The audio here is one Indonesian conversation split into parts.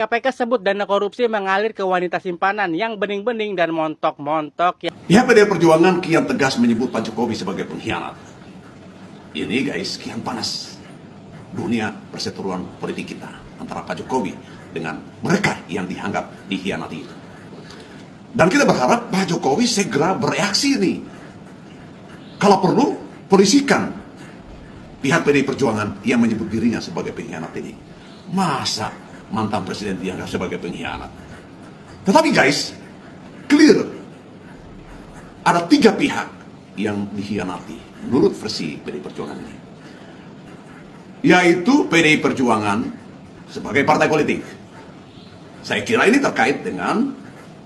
KPK sebut dana korupsi mengalir ke wanita simpanan yang bening-bening dan montok-montok. Pihak PDI Perjuangan kian tegas menyebut Pak Jokowi sebagai pengkhianat. Ini guys, kian panas dunia perseteruan politik kita antara Pak Jokowi dengan mereka yang dianggap dikhianati itu. Dan kita berharap Pak Jokowi segera bereaksi nih. Kalau perlu, polisikan pihak PDI Perjuangan yang menyebut dirinya sebagai pengkhianat ini. Masa mantan presiden dianggap sebagai pengkhianat? Tetapi guys, clear. Ada 3 pihak yang dikhianati menurut versi PDI Perjuangan ini. Yaitu PDI Perjuangan sebagai partai politik. Saya kira ini terkait dengan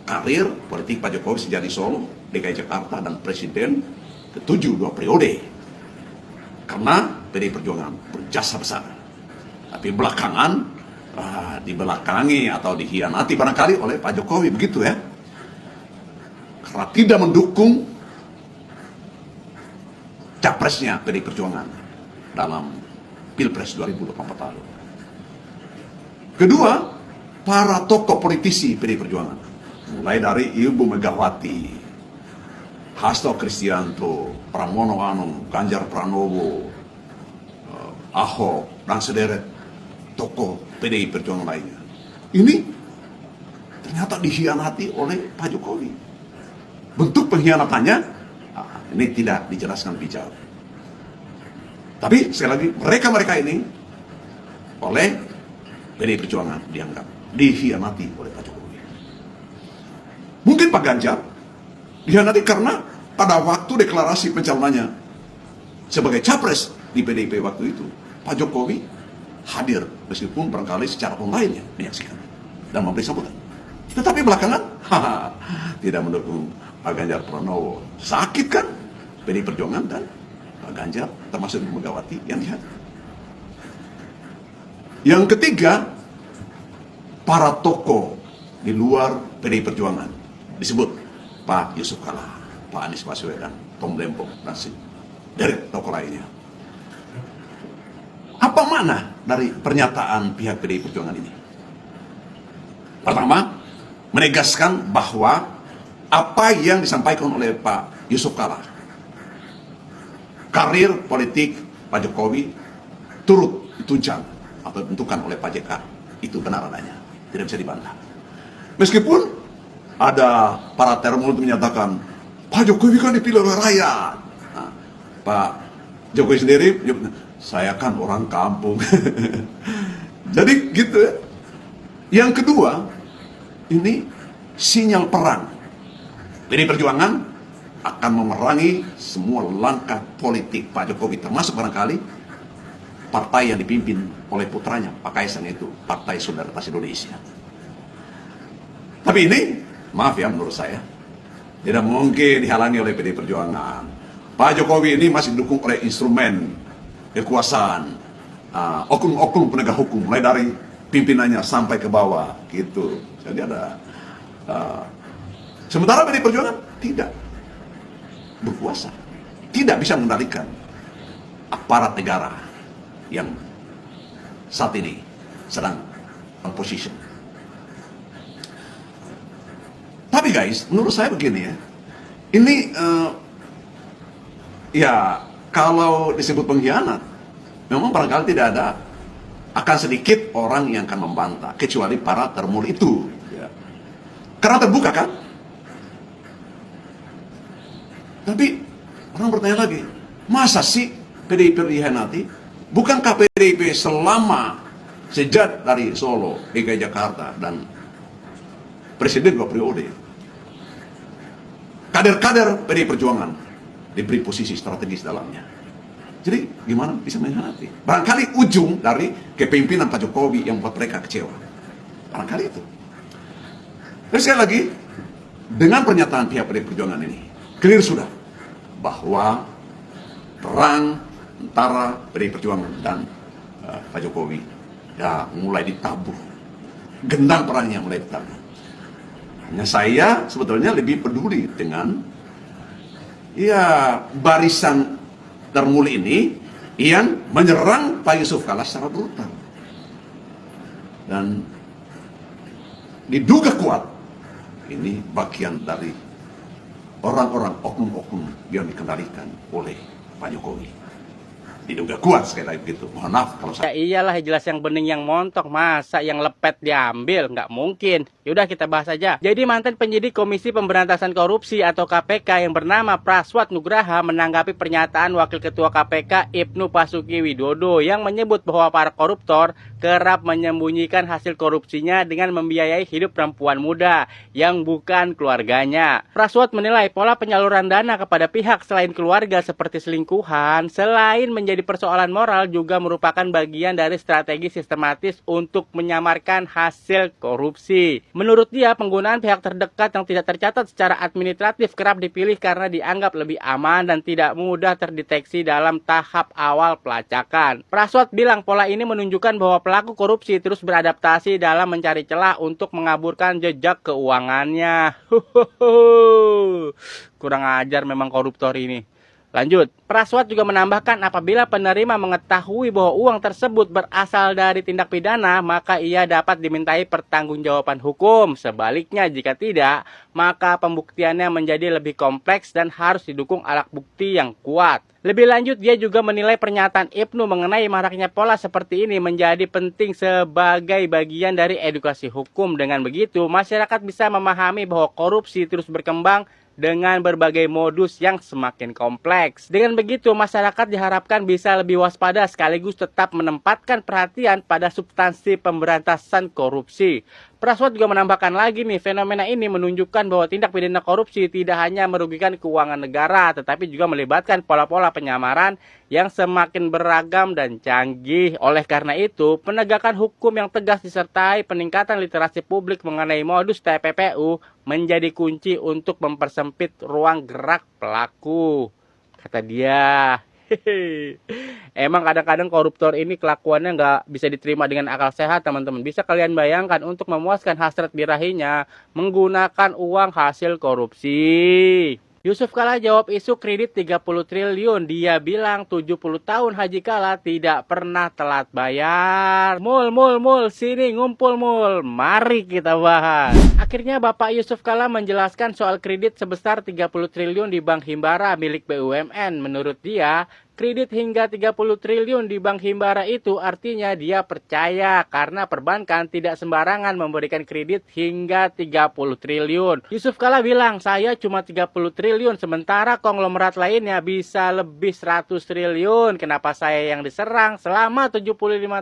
karir politik Pak Jokowi sejak di Solo, DKI Jakarta, dan presiden ke-7 2 periode. Karena PDI Perjuangan berjasa besar. Tapi belakangan dibelakangi atau dikhianati barangkali oleh Pak Jokowi, begitu ya. Karena tidak mendukung capresnya PDI Perjuangan dalam Pilpres 2024 lalu. Kedua, para tokoh politisi PDI Perjuangan, mulai dari Ibu Megawati, Hasto Kristianto, Pramono Anung, Ganjar Pranowo, Ahok, dan sederet tokoh PDI Perjuangan lainnya. Ini ternyata dikhianati oleh Pak Jokowi. Bentuk pengkhianatannya ini tidak dijelaskan lebih jauh. Tapi sekali lagi, mereka ini oleh PDI Perjuangan dianggap dikhianati oleh Pak Jokowi. Mungkin Pak Ganjar dikhianati karena pada waktu deklarasi pencalonannya sebagai capres di PDIP waktu itu, Pak Jokowi hadir meskipun barangkali secara online ya menyaksikan dan memberi sambutan. Tetapi belakangan tidak mendukung Pak Ganjar Pranowo. Sakit kan PDI Perjuangan dan Pak Ganjar termasuk Megawati yang lihat. Yang ketiga, para tokoh di luar PDI Perjuangan disebut Pak Yusuf Kalla, Pak Anies Baswedan, Tom Lembong, dan dari tokoh lainnya. Apa makna dari pernyataan pihak PDI Perjuangan ini? Pertama, menegaskan bahwa apa yang disampaikan oleh Pak Yusuf Kalla, karir politik Pak Jokowi turut ditunjang atau ditentukan oleh Pak JK, itu benar adanya, tidak bisa dibantah. Meskipun ada para termul menyatakan Pak Jokowi kan dipilih oleh rakyat. Nah, Pak Jokowi sendiri, saya kan orang kampung. Jadi gitu ya. Yang kedua, ini sinyal perang. PDI Perjuangan akan memerangi semua langkah politik Pak Jokowi, termasuk barangkali partai yang dipimpin oleh putranya, Pak Kaisang, itu Partai Solidaritas Indonesia. Tapi ini, maaf ya, menurut saya tidak mungkin dihalangi oleh PDI Perjuangan. Pak Jokowi ini masih didukung oleh instrumen kekuasaan, oknum-oknum penegak hukum, mulai dari pimpinannya sampai ke bawah, gitu. Jadi ada sementara PDI Perjuangan tidak berkuasa, tidak bisa mengendalikan aparat negara yang saat ini sedang on position. Tapi guys, menurut saya begini ya, ini ya kalau disebut pengkhianat, memang barangkali tidak ada, akan sedikit orang yang akan membantah, kecuali para termul itu ya. Karena terbuka kan. Tapi orang bertanya lagi, masa sih PDIP dikhianati? Bukankah PDIP selama sejak dari Solo, DKI Jakarta, dan presiden 2 periode, kader-kader PDI Perjuangan diberi posisi strategis dalamnya. Jadi gimana bisa mengkhianati? Barangkali ujung dari kepemimpinan Pak Jokowi yang membuat mereka kecewa. Barangkali itu. Terus sekali lagi, dengan pernyataan pihak PDI Perjuangan ini, clear sudah bahwa perang antara PDI Perjuangan dan Pak Jokowi ya mulai ditabuh. Gendang perangnya mulai ditabuh. Hanya saya sebetulnya lebih peduli dengan ya barisan termul ini yang menyerang Pak Yusuf Kalla secara brutal. Dan diduga kuat ini bagian dari orang-orang oknum-oknum yang dikendalikan oleh Pak Jokowi. Diduga kuat sekali lagi begitu. Mohon maaf kalau Ya saya. iyalah, jelas yang bening yang montok, masa yang lepet diambil, nggak mungkin. Yaudah kita bahas aja. Jadi mantan penyidik Komisi Pemberantasan Korupsi atau KPK yang bernama Praswat Nugraha menanggapi pernyataan Wakil Ketua KPK Ibnu Basuki Widodo yang menyebut bahwa para koruptor kerap menyembunyikan hasil korupsinya dengan membiayai hidup perempuan muda yang bukan keluarganya. Praswat menilai pola penyaluran dana kepada pihak selain keluarga seperti selingkuhan, selain menjadi persoalan moral juga merupakan bagian dari strategi sistematis untuk menyamarkan hasil korupsi. Menurut dia, penggunaan pihak terdekat yang tidak tercatat secara administratif kerap dipilih karena dianggap lebih aman dan tidak mudah terdeteksi dalam tahap awal pelacakan. Praswat bilang pola ini menunjukkan bahwa pelaku korupsi terus beradaptasi dalam mencari celah untuk mengaburkan jejak keuangannya. Kurang ajar memang koruptor ini. Lanjut, Praswat juga menambahkan apabila penerima mengetahui bahwa uang tersebut berasal dari tindak pidana, maka ia dapat dimintai pertanggungjawaban hukum. Sebaliknya, jika tidak, maka pembuktiannya menjadi lebih kompleks dan harus didukung alat bukti yang kuat. Lebih lanjut, dia juga menilai pernyataan Ibnu mengenai maraknya pola seperti ini menjadi penting sebagai bagian dari edukasi hukum. Dengan begitu, masyarakat bisa memahami bahwa korupsi terus berkembang dengan berbagai modus yang semakin kompleks. Dengan begitu, masyarakat diharapkan bisa lebih waspada sekaligus tetap menempatkan perhatian pada substansi pemberantasan korupsi. Praswat juga menambahkan lagi nih, fenomena ini menunjukkan bahwa tindak pidana korupsi tidak hanya merugikan keuangan negara, tetapi juga melibatkan pola-pola penyamaran yang semakin beragam dan canggih. Oleh karena itu, penegakan hukum yang tegas disertai peningkatan literasi publik mengenai modus TPPU menjadi kunci untuk mempersempit ruang gerak pelaku. Kata dia. Emang kadang-kadang koruptor ini kelakuannya nggak bisa diterima dengan akal sehat, teman-teman. Bisa kalian bayangkan untuk memuaskan hasrat birahinya menggunakan uang hasil korupsi. Yusuf Kala jawab isu kredit 30 triliun. Dia bilang 70 tahun Haji Kala tidak pernah telat bayar. Mul, sini ngumpul mul. Mari kita bahas. Akhirnya Bapak Yusuf Kala menjelaskan soal kredit sebesar 30 triliun di Bank Himbara milik BUMN. Menurut dia, kredit hingga 30 triliun di Bank Himbara itu artinya dia percaya karena perbankan tidak sembarangan memberikan kredit hingga 30 triliun. Yusuf Kala bilang, saya cuma 30 triliun sementara konglomerat lainnya bisa lebih 100 triliun. Kenapa saya yang diserang? Selama 75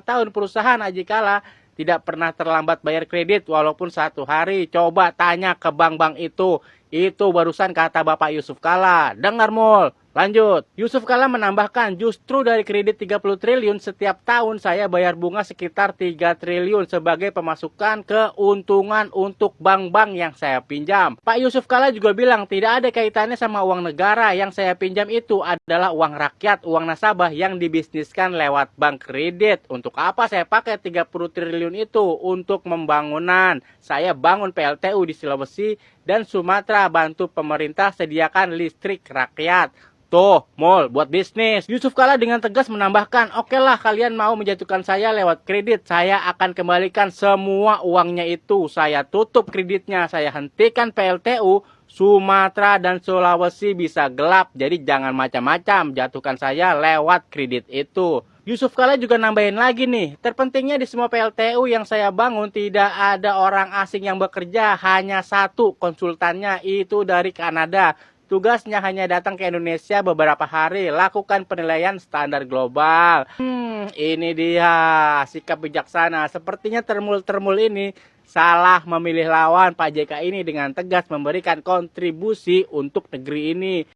tahun perusahaan Haji Kala tidak pernah terlambat bayar kredit walaupun 1 hari. Coba tanya ke bank-bank itu. Itu barusan kata Bapak Yusuf Kala. Dengar mul. Lanjut, Yusuf Kala menambahkan justru dari kredit 30 triliun setiap tahun saya bayar bunga sekitar 3 triliun sebagai pemasukan keuntungan untuk bank-bank yang saya pinjam. Pak Yusuf Kala juga bilang tidak ada kaitannya sama uang negara, yang saya pinjam itu adalah uang rakyat, uang nasabah yang dibisniskan lewat bank kredit. Untuk apa saya pakai 30 triliun itu? Untuk pembangunan. Saya bangun PLTU di Sulawesi dan Sumatera, bantu pemerintah sediakan listrik rakyat. Tuh, mall buat bisnis. Yusuf Kala dengan tegas menambahkan, oke lah kalian mau menjatuhkan saya lewat kredit, saya akan kembalikan semua uangnya itu. Saya tutup kreditnya, saya hentikan PLTU, Sumatera dan Sulawesi bisa gelap. Jadi jangan macam-macam jatuhkan saya lewat kredit itu. Yusuf Kala juga nambahin lagi nih, terpentingnya di semua PLTU yang saya bangun tidak ada orang asing yang bekerja, hanya satu konsultannya itu dari Kanada. Tugasnya hanya datang ke Indonesia beberapa hari, lakukan penilaian standar global. Ini dia sikap bijaksana. Sepertinya termul ini salah memilih lawan. Pak JK ini dengan tegas memberikan kontribusi untuk negeri ini.